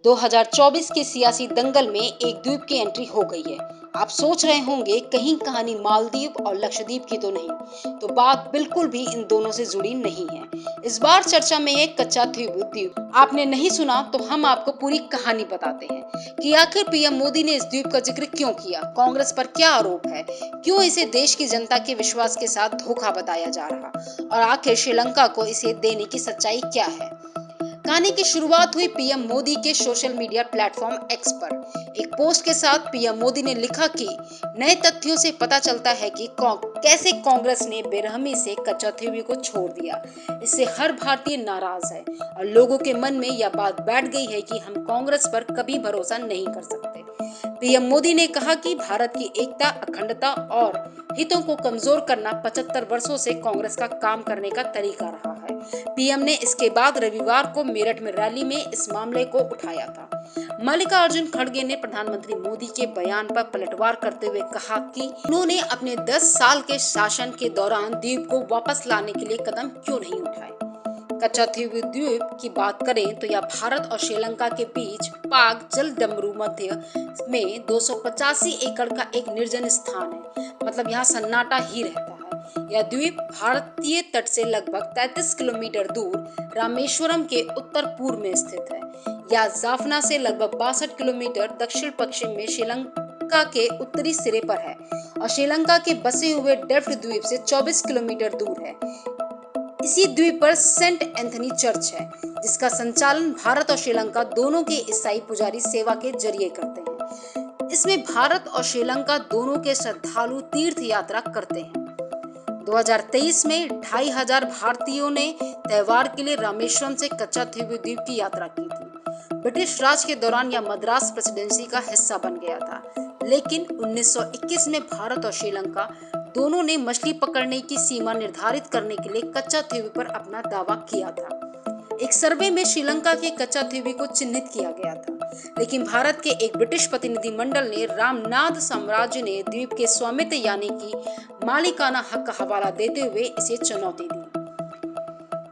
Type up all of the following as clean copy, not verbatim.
2024 के सियासी दंगल में एक द्वीप की एंट्री हो गई है। आप सोच रहे होंगे कहीं कहानी मालदीव और लक्षद्वीप की तो नहीं, तो बात बिल्कुल भी इन दोनों से जुड़ी नहीं है। इस बार चर्चा में है कच्चाथीव द्वीप। आपने नहीं सुना तो हम आपको पूरी कहानी बताते हैं कि आखिर पीएम मोदी ने इस द्वीप का जिक्र क्यों किया, कांग्रेस पर क्या आरोप है, क्यों इसे देश की जनता के विश्वास के साथ धोखा बताया जा रहा, और आखिर श्रीलंका को इसे देने की सच्चाई क्या है। कहानी की शुरुआत हुई पीएम मोदी के सोशल मीडिया प्लेटफॉर्म एक्स पर। एक पोस्ट के साथ पीएम मोदी ने लिखा कि नए तथ्यों से पता चलता है कि कैसे कांग्रेस ने बेरहमी से कच्चाथीवी को छोड़ दिया। इससे हर भारतीय नाराज है और लोगों के मन में यह बात बैठ गई है कि हम कांग्रेस पर कभी भरोसा नहीं कर सकते। पीएम मोदी ने कहा कि भारत की एकता, अखंडता और हितों को कमजोर करना 75 वर्षों से कांग्रेस का काम करने का तरीका रहा है। पीएम ने इसके बाद रविवार को मेरठ में रैली में इस मामले को उठाया था। मल्लिकार्जुन खड़गे ने प्रधानमंत्री मोदी के बयान पर पलटवार करते हुए कहा कि उन्होंने अपने 10 साल के शासन के दौरान द्वीप को वापस लाने के लिए कदम क्यों नहीं उठाए। कच्चाथीव द्वीप की बात करें तो यह भारत और श्रीलंका के बीच पाक जलडमरू मध्य में 285 एकड़ का एक निर्जन स्थान है। मतलब यहाँ सन्नाटा ही रहता है। यह द्वीप भारतीय तट से लगभग 33 किलोमीटर दूर रामेश्वरम के उत्तर पूर्व में स्थित है। यह जाफना से लगभग 62 किलोमीटर दक्षिण पश्चिम में श्रीलंका के उत्तरी सिरे पर है और श्रीलंका के बसे हुए डेफ्ट द्वीप से 24 किलोमीटर दूर है। इसी द्वीप पर सेंट एंथनी चर्च है, जिसका संचालन भारत और श्रीलंका दोनों के ईसाई पुजारी सेवा के जरिए करते हैं। इसमें भारत और श्रीलंका दोनों के श्रद्धालु तीर्थ यात्रा करते हैं। 2023 में 2500 भारतीयों ने त्योहार के लिए रामेश्वरम से कच्चाथीव द्वीप की यात्रा की थी। ब्रिटिश राज के दौरान यह मद्रास प्रेसिडेंसी का हिस्सा बन गया था, लेकिन 1921 में भारत और श्रीलंका दोनों ने मछली पकड़ने की सीमा निर्धारित करने के लिए कच्चाथीवी पर अपना दावा किया था। एक सर्वे में श्रीलंका के कच्चाथीवी को चिन्हित किया गया था, लेकिन भारत के एक ब्रिटिश प्रतिनिधिमंडल ने रामनाथ साम्राज्य ने द्वीप के स्वामित्व यानी कि मालिकाना हक का हवाला देते हुए इसे चुनौती दी।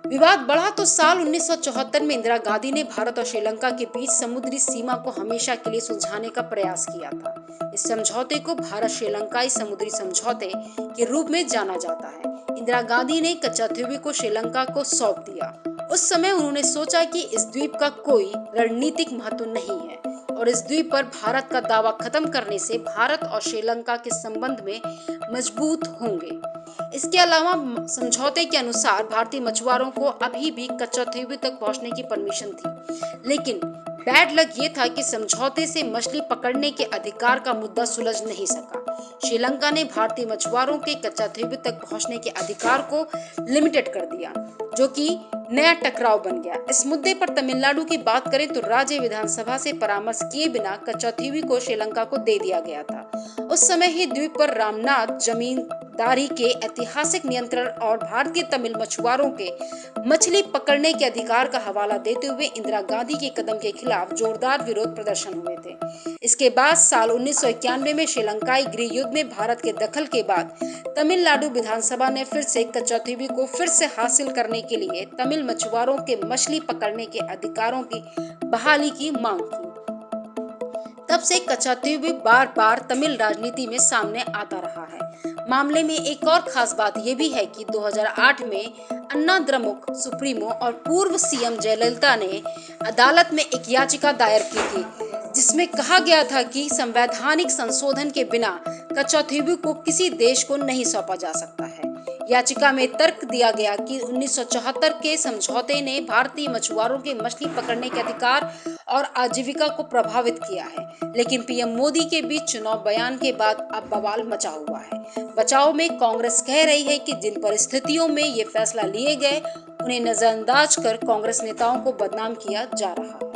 विवाद बढ़ा तो साल 1974 में इंदिरा गांधी ने भारत और श्रीलंका के बीच समुद्री सीमा को हमेशा के लिए सुलझाने का प्रयास किया था। इस समझौते को भारत श्रीलंकाई समुद्री समझौते के रूप में जाना जाता है। इंदिरा गांधी ने कच्चाथीवी को श्रीलंका को सौंप दिया। उस समय उन्होंने सोचा कि इस द्वीप का कोई रणनीतिक महत्व नहीं है और इस द्वीप पर भारत का दावा खत्म करने से भारत और श्रीलंका के संबंध में मजबूत होंगे। इसके अलावा समझौते के अनुसार भारतीय मछुआरों को अभी भी कच्चाथीवी तक पहुंचने की परमिशन थी, लेकिन बैड लक ये था कि समझौते से मछली पकड़ने के अधिकार का मुद्दा सुलझ नहीं सका। श्रीलंका ने भारतीय मछुआरों के कच्चाथीवी तक पहुंचने के अधिकार को लिमिटेड कर दिया, जो कि नया टकराव बन गया। इस मुद्दे पर तमिलनाडु की बात करें तो राज्य विधानसभा से परामर्श किए बिना कच्चाथीवी को श्रीलंका को दे दिया गया था। उस समय ही द्वीप पर रामनाथ जमींदारी के ऐतिहासिक नियंत्रण और भारतीय तमिल मछुआरों के मछली पकड़ने के अधिकार का हवाला देते हुए इंदिरा गांधी के कदम के खिलाफ जोरदार विरोध प्रदर्शन हुए थे। इसके बाद साल 1991 में श्रीलंकाई गृह युद्ध में भारत के दखल के बाद तमिलनाडु विधानसभा ने फिर से कच्चाथीवी को फिर से हासिल करने के लिए तमिल मछुआरों के मछली पकड़ने के अधिकारों की बहाली की मांग की। तब से कच्चाथीवी बार बार तमिल राजनीति में सामने आता रहा है। मामले में एक और खास बात यह भी है कि 2008 में अन्ना द्रमुक सुप्रीमो और पूर्व सीएम जयललिता ने अदालत में एक याचिका दायर की थी, जिसमें कहा गया था कि संवैधानिक संशोधन के बिना कच्चाथीवी को किसी देश को नहीं सौंपा जा सकता है। याचिका में तर्क दिया गया कि 1974 के समझौते ने भारतीय मछुआरों के मछली पकड़ने के अधिकार और आजीविका को प्रभावित किया है, लेकिन पीएम मोदी के बीच चुनाव बयान के बाद अब बवाल मचा हुआ है। बचाव में कांग्रेस कह रही है कि जिन परिस्थितियों में ये फैसला लिए गए उन्हें नजरअंदाज कर कांग्रेस नेताओं को बदनाम किया जा रहा है।